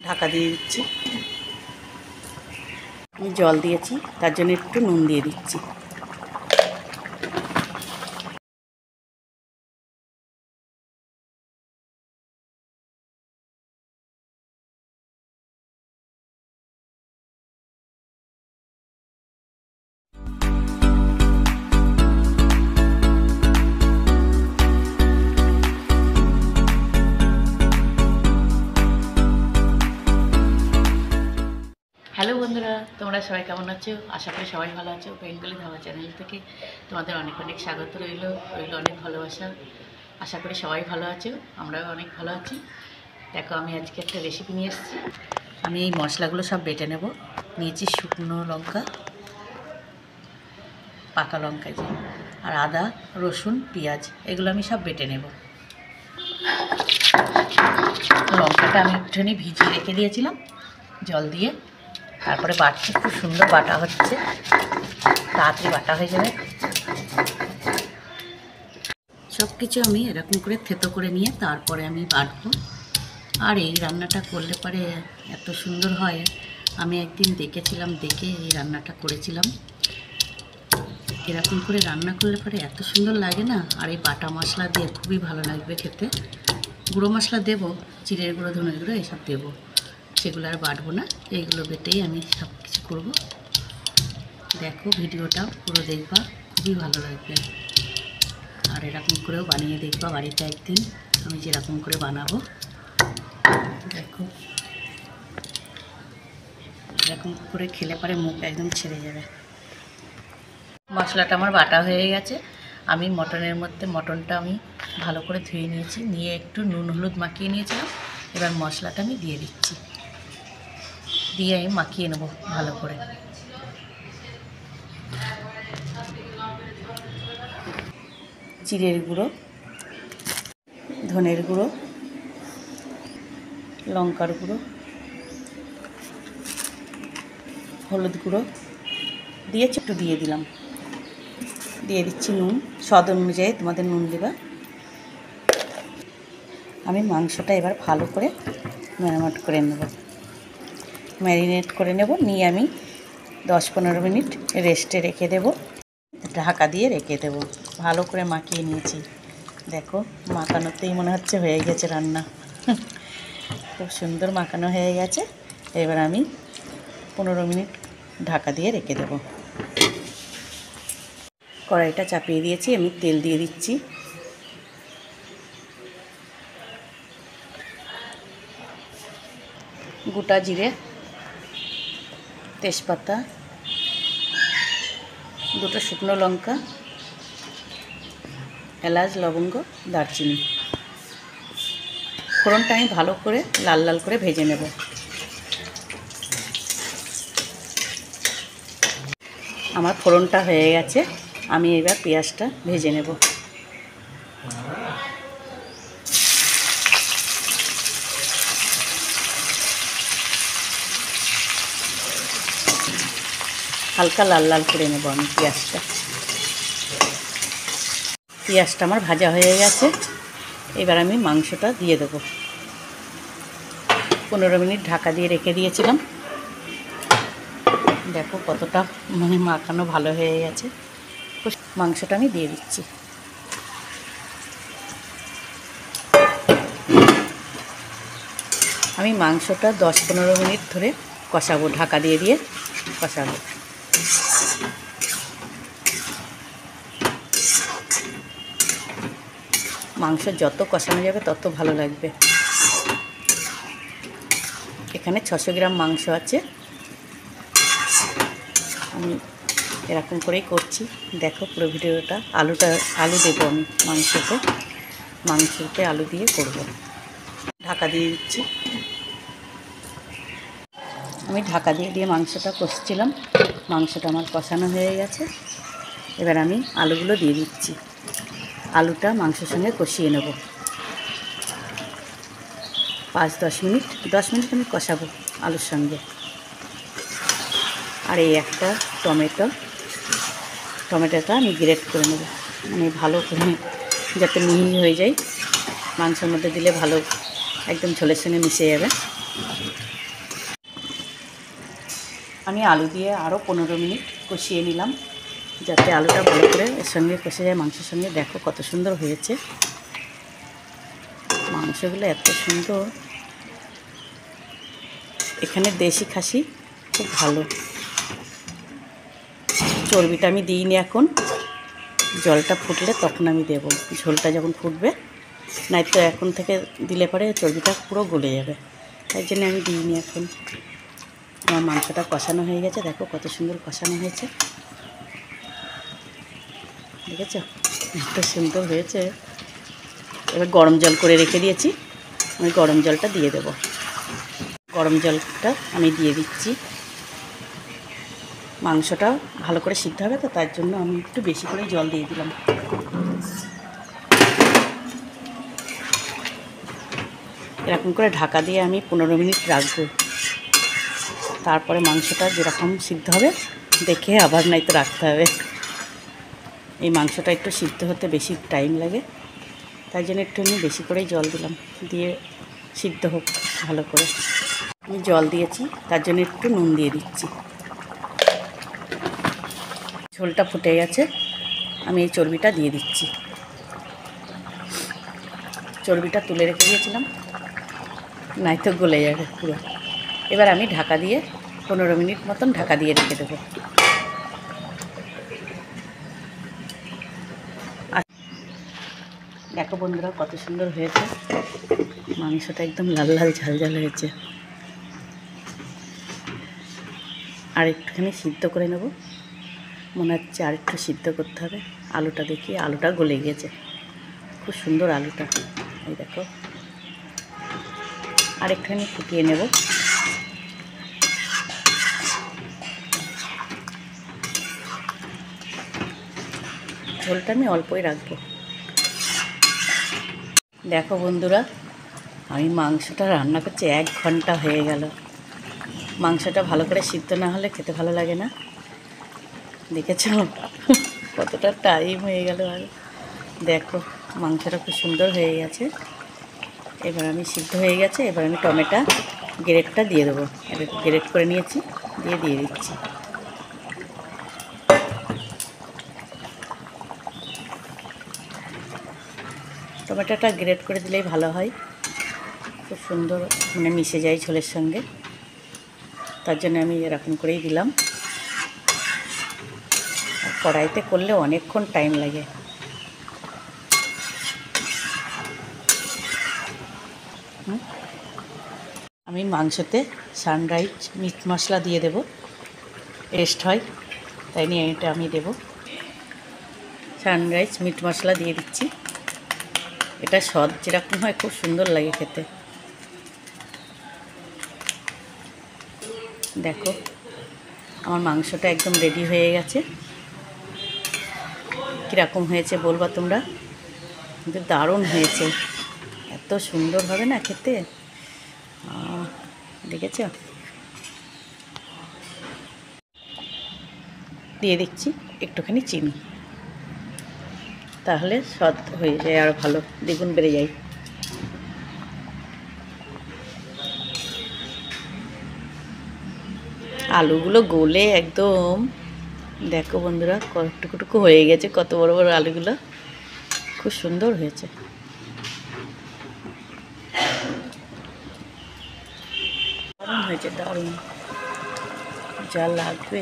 ঢাকা দিয়ে দিচ্ছি। আমি জল দিয়েছি, তার জন্য একটু নুন দিয়ে দিচ্ছি। হ্যালো বন্ধুরা, তোমরা সবাই কেমন আছো? আশা করি সবাই ভালো আছো। বেঙ্গলি ধাবা চ্যানেল থেকে তোমাদের অনেক অনেক স্বাগত রইল অনেক ভালোবাসা। আশা করি সবাই ভালো আছো, আমরাও অনেক ভালো আছি। দেখো, আমি আজকে একটা রেসিপি নিয়ে এসেছি। আমি এই মশলাগুলো সব বেটে নেব। নিয়েছি শুকনো লঙ্কা, পাকা লঙ্কা যে, আর আদা, রসুন, পেঁয়াজ, এগুলো আমি সব বেটে নেব। লঙ্কাটা আমি একটুখানি ভিজিয়ে রেখে দিয়েছিলাম জল দিয়ে, তারপরে বাটছি। খুব সুন্দর বাটা হচ্ছে, তাড়াতাড়ি বাটা হয়ে যাবে। সব কিছু আমি এরকম করে থেতো করে নিয়ে তারপরে আমি বাটবো। আর এই রান্নাটা করলে পরে এত সুন্দর হয়, আমি একদিন দেখেছিলাম, দেখে এই রান্নাটা করেছিলাম। এরকম করে রান্না করলে পরে এত সুন্দর লাগে না। আর এই বাটা মশলা দিয়ে খুবই ভালো লাগবে খেতে। গুঁড়ো মশলা দেবো, জিরের গুঁড়ো, ধনের গুঁড়ো এসব দেবো, সেগুলো আর বাটবো না। এইগুলো বেটেই আমি সব কিছু করবো। দেখো, ভিডিওটা পুরো দেখবা, খুবই ভালো লাগবে। আর এরকম করেও বানিয়ে দেখবা বাড়িতে একদিন, আমি যেরকম করে বানাবো। দেখো, এরকম করে খেলে পরে মুখ একদম ছেড়ে যাবে। মশলাটা আমার বাটা হয়ে গেছে। আমি মটনটা আমি ভালো করে ধুয়ে নিয়েছি, নিয়ে একটু নুন হলুদ মাখিয়ে নিয়েছিলাম। এবার মশলাটা আমি দিয়ে দিচ্ছি, দিয়ে আমি মাখিয়ে নেবো ভালো করে। জিরের গুঁড়ো, ধনের গুঁড়ো, লঙ্কার গুঁড়ো, হলুদ গুঁড়ো দিয়েছি, একটু দিয়ে দিলাম। দিয়ে দিচ্ছি নুন, স্বাদ অনুযায়ী তোমাদের নুন দেবা। আমি মাংসটা এবার ভালো করে ম্যারিনেট করে নেব। নিয়ে আমি 10-15 মিনিট রেস্টে রেখে দেব, ঢাকা দিয়ে রেখে দেব। ভালো করে মাখিয়ে নিয়েছি। দেখো, মাখানোতেই মনে হচ্ছে হয়ে গেছে রান্না। খুব সুন্দর মাখানো হয়ে গেছে। এবার আমি 15 মিনিট ঢাকা দিয়ে রেখে দেব। কড়াইটা চাপিয়ে দিয়েছি, আমি তেল দিয়ে দিচ্ছি। গোটা জিরে, তেজপাতা, 2টো শুকনো লঙ্কা, এলাচ, লবঙ্গ, দারচিনি। ফোড়নটা আমি ভালো করে লাল লাল করে ভেজে নেব। আমার ফোড়নটা হয়ে গেছে, আমি এবার পেঁয়াজটা ভেজে নেব। হালকা লাল লাল করে নেব আমি পেঁয়াজটা। পেঁয়াজটা আমার ভাজা হয়ে গেছে। এবার আমি মাংসটা দিয়ে দেবো। 15 মিনিট ঢাকা দিয়ে রেখে দিয়েছিলাম। দেখো কতটা মাখানো ভালো হয়ে গেছে। মাংসটা আমি দিয়ে দিচ্ছি। আমি মাংসটা 10-15 মিনিট ধরে কষাবো, ঢাকা দিয়ে দিয়ে কষাবো। মাংস যত কষানো যাবে তত ভালো লাগবে। এখানে 600 গ্রাম মাংস আছে। আমি এরকম করেই করছি। দেখো পুরো ভিডিওটা। আলু দেবো আমি মাংসতে আলু দিয়ে করব। ঢাকা দিয়ে দিচ্ছি। আমি ঢাকা দিয়ে মাংসটা কষছিলাম। মাংসটা আমার কষানো হয়ে গেছে। এবার আমি আলুগুলো দিয়ে দিচ্ছি। আলুটা মাংসের সঙ্গে কষিয়ে নেব 5-10 মিনিট। 10 মিনিট আমি কষাবো আলুর সঙ্গে। আর এই একটা টমেটোটা আমি গ্রেট করে নেব, মানে ভালো করে যাতে মিহি হয়ে যায়। মাংসের মধ্যে দিলে ভালো একদম ঝোলের সঙ্গে মিশে যাবে। আমি আলু দিয়ে আরও 15 মিনিট কষিয়ে নিলাম, যাতে আলুটা ভালো করে এর সঙ্গে কষে যায় মাংসের সঙ্গে। দেখো কত সুন্দর হয়েছে, মাংসগুলো এত সুন্দর। এখানে দেশি খাসি খুব ভালো। চর্বিটা আমি দিইনি এখন, জলটা ফুটলে তখন আমি দেব, ঝোলটা যখন ফুটবে। নয়তো এখন থেকে দিলে পরে চর্বিটা পুরো গলে যাবে, তাই জন্য আমি দিইনি এখন। আমার মাংসটা কষানো হয়ে গেছে, দেখো কত সুন্দর কষানো হয়েছে, দেখেছো এত সুন্দর হয়েছে। এবার গরম জল করে রেখে দিয়েছি, আমি গরম জলটা দিয়ে দেব। গরম জলটা আমি দিয়ে দিচ্ছি। মাংসটা ভালো করে সিদ্ধ হবে তো, তার জন্য আমি একটু বেশি করে জল দিয়ে দিলাম। এরকম করে ঢাকা দিয়ে আমি 15 মিনিট রাখবো। তারপরে মাংসটা যেরকম সিদ্ধ হবে দেখে আবার নাইতো রাখতে হবে। এই মাংসটা একটু সিদ্ধ হতে বেশি টাইম লাগে, তাই জন্য একটু আমি বেশি করেই জল দিলাম, দিয়ে সিদ্ধ হোক ভালো করে। আমি জল দিয়েছি, তার জন্য একটু নুন দিয়ে দিচ্ছি। ঝোলটা ফুটে গেছে, আমি এই চর্বিটা দিয়ে দিচ্ছি। চর্বিটা তুলে রেখে দিয়েছিলাম, নয়তো গলে যাবে পুরো। এবার আমি ঢাকা দিয়ে 15 মিনিট মতন ঢাকা দিয়ে রেখে দেবো। দেখো বন্ধুরা কত সুন্দর হয়েছে, মাংসটা একদম লাল লাল ঝাল ঝাল হয়েছে। আর একটুখানি সিদ্ধ করে নেব, মনে হচ্ছে আর একটু সিদ্ধ করতে হবে। আলুটা দেখি, আলুটা গলে গিয়েছে, খুব সুন্দর আলুটা। এই দেখো আর একটুখানি ফুটিয়ে নেব। ঝোলটা আমি অল্পই রাখবো। দেখো বন্ধুরা, আমি মাংসটা রান্না করছি 1 ঘন্টা হয়ে গেল। মাংসটা ভালো করে সিদ্ধ না হলে খেতে ভালো লাগে না, দেখেছো কতটা টাইম হয়ে গেল। আর দেখো মাংসটা খুব সুন্দর হয়ে গেছে। এবার আমি সিদ্ধ হয়ে গেছে, এবার আমি টমেটো গ্রেটটা দিয়ে দেবো। এটা গ্রেট করে নিয়েছি, দিয়ে দিচ্ছি। টমেটোটা গ্রেট করে দিলেই ভালো হয়, খুব সুন্দর মানে মিশে যায় ঝোলের সঙ্গে, তার জন্য আমি এরকম করেই দিলাম। আর কড়াইতে করলে অনেকক্ষণ টাইম লাগে। আমি মাংসতে সানরাইজ মিট মশলা দিয়ে দেব, টেস্ট হয় তাই নিয়ে এটা আমি দেব। সানরাইজ মিট মশলা দিয়ে দিচ্ছি, এটা স্বাদ যেরকম হয় খুব সুন্দর লাগে খেতে। দেখো আমার মাংসটা একদম রেডি হয়ে গেছে। কীরকম হয়েছে বলবা তোমরা, কিন্তু দারুণ হয়েছে, এত সুন্দর হবে না খেতে, দেখেছ। দিয়ে দিচ্ছি একটুখানি চিনি, তাহলে স্বাদ হয়ে যায় আরও ভালো, দ্বিগুণ বেড়ে যায়। আলুগুলো গলে একদম, দেখো বন্ধুরা কতটুকু হয়ে গেছে, কত বড় বড় আলুগুলো, খুব সুন্দর হয়েছে। দারুণ হয়েছে, দারুণ, যা লাগবে।